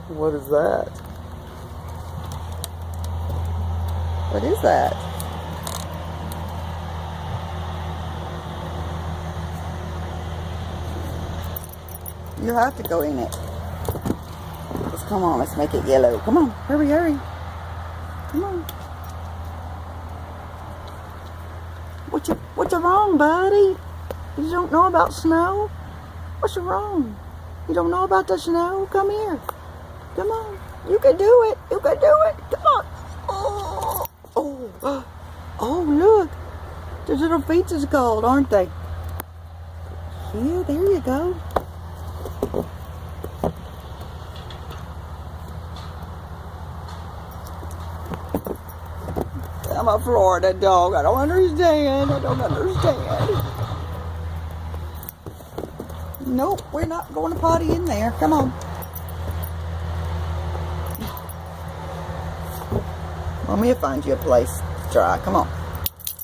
What is that? What is that? You have to go in it. Just come on, let's make it yellow. Come on, hurry, hurry. Come on. What's wrong, buddy? You don't know about snow? What's wrong? You don't know about the snow? Come here. Come on. You can do it. You can do it. Come on. Oh, oh, oh, look. Those little feet is gold, aren't they? Yeah, there you go. I'm a Florida dog. I don't understand. I don't understand. Nope, we're not going to potty in there. Come on. Want me to find you a place to try. Come on.